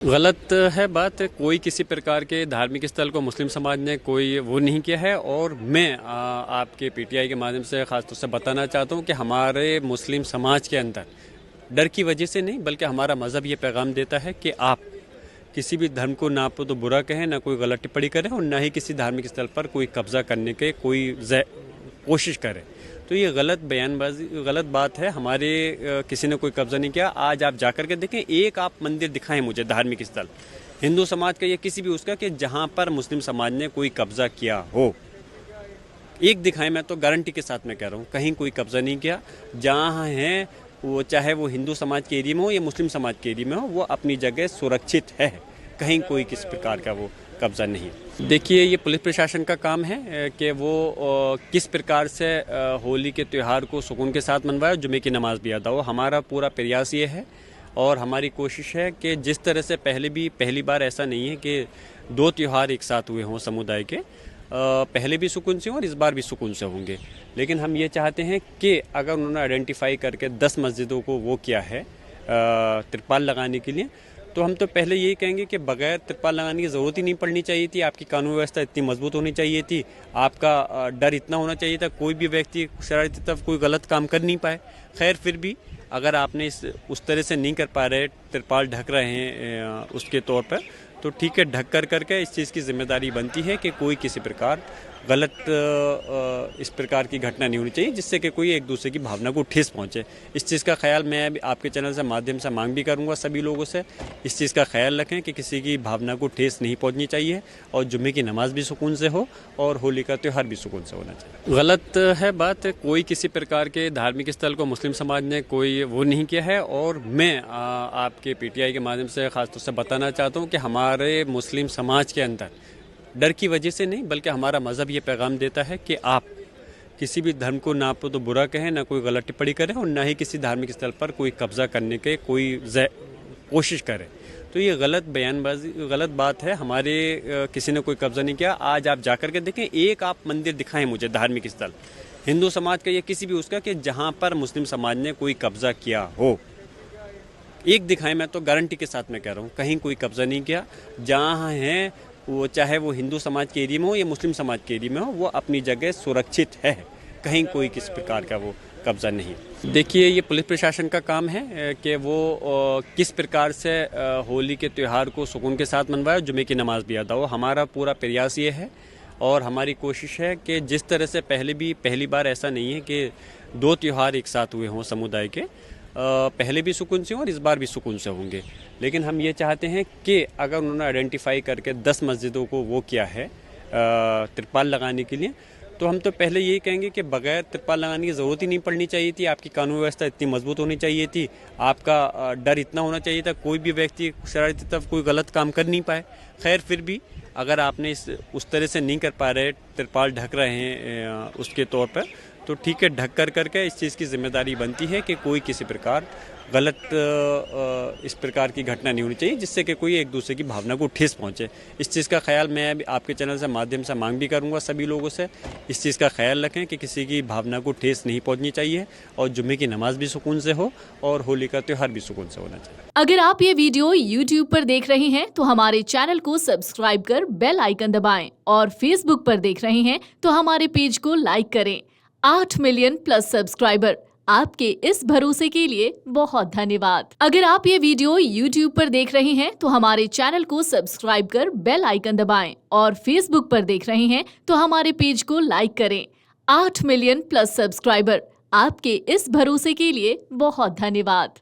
गलत है बात। कोई किसी प्रकार के धार्मिक स्थल को मुस्लिम समाज ने कोई वो नहीं किया है। और मैं आपके पीटीआई के माध्यम से ख़ास तौर से बताना चाहता हूँ कि हमारे मुस्लिम समाज के अंदर डर की वजह से नहीं, बल्कि हमारा मज़हब ये पैगाम देता है कि आप किसी भी धर्म को ना तो बुरा कहें, ना कोई गलत टिप्पणी करें, और ना ही किसी धार्मिक स्थल पर कोई कब्ज़ा करने के कोई कोशिश करें। तो ये गलत बयानबाजी, गलत बात है। हमारे किसी ने कोई कब्ज़ा नहीं किया। आज आप जाकर के देखें, एक आप मंदिर दिखाएं मुझे, धार्मिक स्थल हिंदू समाज का या किसी भी उसका, कि जहाँ पर मुस्लिम समाज ने कोई कब्ज़ा किया हो। एक दिखाएं, मैं तो गारंटी के साथ मैं कह रहा हूँ, कहीं कोई कब्ज़ा नहीं किया। जहाँ है वो, चाहे वो हिंदू समाज के एरिया में हो या मुस्लिम समाज के एरिया में हो, वो अपनी जगह सुरक्षित है। कहीं कोई किस प्रकार का वो कब्ज़ा नहीं है। देखिए, ये पुलिस प्रशासन का काम है कि वो किस प्रकार से होली के त्यौहार को सुकून के साथ मनवाए, जुमे की नमाज भी अदा हो। हमारा पूरा प्रयास ये है और हमारी कोशिश है कि जिस तरह से पहली बार ऐसा नहीं है कि दो त्यौहार एक साथ हुए हों समुदाय के। पहले भी सुकून से और इस बार भी सुकून से होंगे। लेकिन हम ये चाहते हैं कि अगर उन्होंने आइडेंटिफाई करके 10 मस्जिदों को वो किया है तिरपाल लगाने के लिए, तो हम तो पहले यही कहेंगे कि बगैर तिरपाल लगाने की ज़रूरत ही नहीं पड़नी चाहिए थी। आपकी कानून व्यवस्था इतनी मजबूत होनी चाहिए थी, आपका डर इतना होना चाहिए था, कोई भी व्यक्ति शरारती तरफ कोई गलत काम कर नहीं पाए। खैर, फिर भी अगर आपने उस तरह से नहीं कर पा रहे, तिरपाल ढक रहे हैं उसके तौर पर, तो ठीक है, ढक करके इस चीज़ की जिम्मेदारी बनती है कि कोई किसी प्रकार गलत इस प्रकार की घटना नहीं होनी चाहिए जिससे कि कोई एक दूसरे की भावना को ठेस पहुंचे। इस चीज़ का ख्याल मैं आपके चैनल से माध्यम से मांग भी करूंगा सभी लोगों से, इस चीज़ का ख्याल रखें कि किसी की भावना को ठेस नहीं पहुंचनी चाहिए और जुम्मे की नमाज भी सुकून से हो और होली का त्यौहार भी सुकून से होना चाहिए। गलत है बात। कोई किसी प्रकार के धार्मिक स्थल को मुस्लिम समाज ने कोई वो नहीं किया है। और मैं आपके पीटीआई के माध्यम से ख़ास तौर से बताना चाहता हूँ कि हमारे मुस्लिम समाज के अंदर डर की वजह से नहीं, बल्कि हमारा मज़हब ये पैगाम देता है कि आप किसी भी धर्म को ना तो बुरा कहें, ना कोई गलत टिप्पणी करें, और ना ही किसी धार्मिक स्थल पर कोई कब्ज़ा करने के कोई कोशिश करें। तो ये गलत बयानबाजी, गलत बात है। हमारे किसी ने कोई कब्ज़ा नहीं किया। आज आप जाकर के देखें, एक आप मंदिर दिखाएं मुझे, धार्मिक स्थल हिंदू समाज का या किसी भी उसका, कि जहाँ पर मुस्लिम समाज ने कोई कब्ज़ा किया हो। एक दिखाएं, मैं तो गारंटी के साथ मैं कह रहा हूँ, कहीं कोई कब्ज़ा नहीं किया। जहाँ है वो, चाहे वो हिंदू समाज के एरिया में हो या मुस्लिम समाज के एरिया में हो, वो अपनी जगह सुरक्षित है। कहीं कोई किस प्रकार का वो कब्ज़ा नहीं है। देखिए, ये पुलिस प्रशासन का काम है कि वो किस प्रकार से होली के त्यौहार को सुकून के साथ मनवाए, जुमे की नमाज भी अदा हो। हमारा पूरा प्रयास ये है और हमारी कोशिश है कि जिस तरह से पहली बार ऐसा नहीं है कि दो त्यौहार एक साथ हुए हों समुदाय के। पहले भी सुकून से और इस बार भी सुकून से होंगे। लेकिन हम ये चाहते हैं कि अगर उन्होंने आइडेंटिफाई करके 10 मस्जिदों को वो किया है तिरपाल लगाने के लिए, तो हम तो पहले यही कहेंगे कि बगैर तिरपाल लगाने की ज़रूरत ही नहीं पड़नी चाहिए थी। आपकी कानून व्यवस्था इतनी मजबूत होनी चाहिए थी, आपका डर इतना होना चाहिए था, कोई भी व्यक्ति शरारती तरफ कोई गलत काम कर नहीं पाए। खैर, फिर भी अगर आपने उस तरह से नहीं कर पा रहे, तिरपाल ढक रहे हैं उसके तौर पर, तो ठीक है, ढक करके इस चीज़ की जिम्मेदारी बनती है कि कोई किसी प्रकार गलत इस प्रकार की घटना नहीं होनी चाहिए जिससे कि कोई एक दूसरे की भावना को ठेस पहुंचे। इस चीज़ का ख्याल मैं आपके चैनल से माध्यम से मांग भी करूंगा सभी लोगों से, इस चीज़ का ख्याल रखें कि किसी की भावना को ठेस नहीं पहुंचनी चाहिए और जुम्मे की नमाज भी सुकून से हो और होली का त्यौहार भी सुकून से होना चाहिए। अगर आप ये वीडियो YouTube पर देख रहे हैं तो हमारे चैनल को सब्सक्राइब कर बेल आइकन दबाएं, और Facebook पर देख रहे हैं तो हमारे पेज को लाइक करें। 8 मिलियन प्लस सब्सक्राइबर, आपके इस भरोसे के लिए बहुत धन्यवाद। अगर आप ये वीडियो YouTube पर देख रहे हैं तो हमारे चैनल को सब्सक्राइब कर बेल आइकन दबाएं, और Facebook पर देख रहे हैं तो हमारे पेज को लाइक करें। 8 मिलियन प्लस सब्सक्राइबर, आपके इस भरोसे के लिए बहुत धन्यवाद।